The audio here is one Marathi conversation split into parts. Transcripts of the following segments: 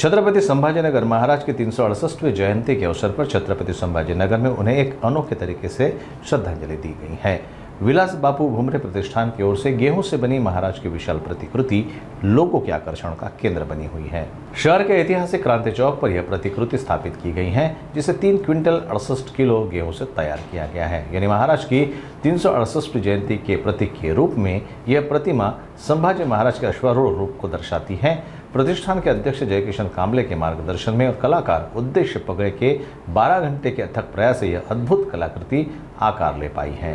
छत्रपति संभाजीनगर महाराज की 368वीं जयंती के अवसर पर छत्रपति संभाजीनगर में उन्हें एक अनोखे तरीके से श्रद्धांजलि दी गई है। विलास बापू घुमरे प्रतिष्ठान की ओर से गेहूं से बनी महाराज की विशाल प्रतिकृति लोगों के आकर्षण का केंद्र बनी हुई है। शहर के ऐतिहासिक क्रांति चौक पर यह प्रतिकृति स्थापित की गई है, जिसे 3 क्विंटल 68 किलो गेहूं से तैयार किया गया है। यानी महाराज की 368वीं जयंती के प्रतीक के रूप में यह प्रतिमा संभाजी महाराज के अश्वारूढ़ रूप को दर्शाती है। प्रतिष्ठान के अध्यक्ष जय किशन कांबले के मार्गदर्शन में और कलाकार उद्देश्य पगड़े के 12 घंटे के अथक प्रयास से यह अद्भुत कलाकृति आकार ले पाई है।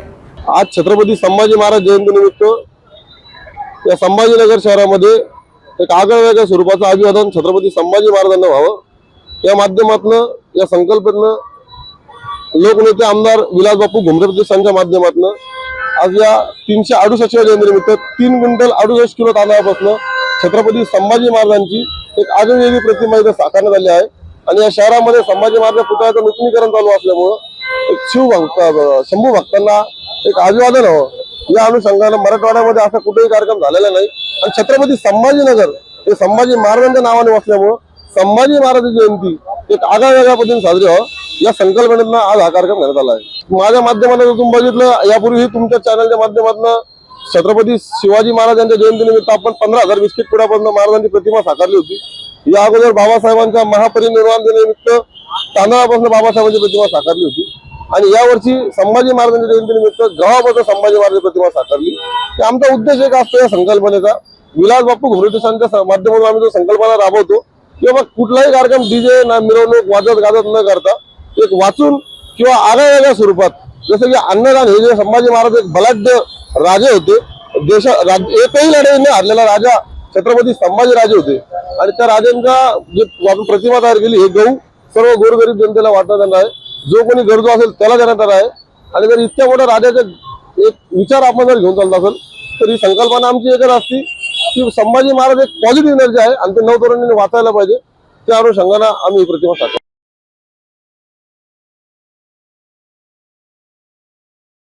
आज छत्रपती संभाजी महाराज जयंतीनिमित्त या संभाजीनगर शहरामध्ये एक आगळ्यावेगळ्या स्वरूपाचं अभिवादन छत्रपती संभाजी महाराजांना व्हावं या माध्यमातून या संकल्पनेतून लोकनेते आमदार विलास बापू घुमरे प्रतिष्ठानच्या माध्यमातून आज या 368व्या जयंतीनिमित्त 3 क्विंटल 68 किलो तांदळापासून छत्रपती संभाजी महाराजांची एक आगळीवेगळी प्रतिमा इथे साकारण्यात आली आहे। आणि या शहरामध्ये संभाजी महाराज पुतळ्याचं नूतनीकरण चालू असल्यामुळे शंभू भक्तांना एक अभिवादन हवं या अनुषंगाने मराठवाड्यामध्ये असा कुठेही कार्यक्रम झालेला नाही। आणि छत्रपती संभाजीनगर हे संभाजी महाराजांच्या नावाने वसल्यामुळे संभाजी महाराज जयंती एक आगळ्यावेगळ्या पद्धतीने साजरी व्हावी या संकल्पनेतून आज हा कार्यक्रम घेण्यात आला आहे। माझ्या माध्यमातून तुम्ही बघितलं, यापूर्वी तुमच्या चॅनलच्या माध्यमातून छत्रपती शिवाजी महाराजांच्या जयंतीनिमित्त आपण 15,000 बिस्किट पुड्यापासून महाराजांची प्रतिमा साकारली होती। या अगोदर बाबासाहेबांच्या महापरिनिर्वाण दिनानिमित्त तांदळापासून बाबासाहेबांची प्रतिमा साकारली होती। आणि यावर्षी संभाजी महाराजांच्या जयंतीनिमित्त गव्हापासून संभाजी महाराजांची प्रतिमा साकारली। आमचा उद्देश एक असतो या संकल्पनेचा, विलास बापू घुमरे प्रतिष्ठानच्या माध्यमातून आम्ही जो संकल्पना राबवतो की बाबा कुठलाही कार्यक्रम डीजे ना मिरवणूक वाजत गाजत न करता एक वाचून किंवा आगळ्यावेगळ्या स्वरूपात, जसं की अन्नदान हे जे संभाजी महाराज एक बलाढ्य राजे होते, एकही लढाईने हरलेला राजा छत्रपती संभाजी राजे होते। आणि त्या राजांचा जे आपण प्रतिमा तयार केली हे गहू सर्व गोरगरीब जनतेला वाटण्यात येणार आहे, जो कोणी गरजू असेल त्याला देण्यात येणार आहे। आणि जर इतक्या मोठ्या राजाचा एक विचार आपण जर घेऊन चालत असेल तर ही संकल्पना आमची एकच असती की संभाजी महाराज एक पॉझिटिव्ह एनर्जी आहे आणि ते नवतरुणांनी वाचायला पाहिजे, त्या अनुषंगाने आम्ही ही प्रतिमा साकारतो।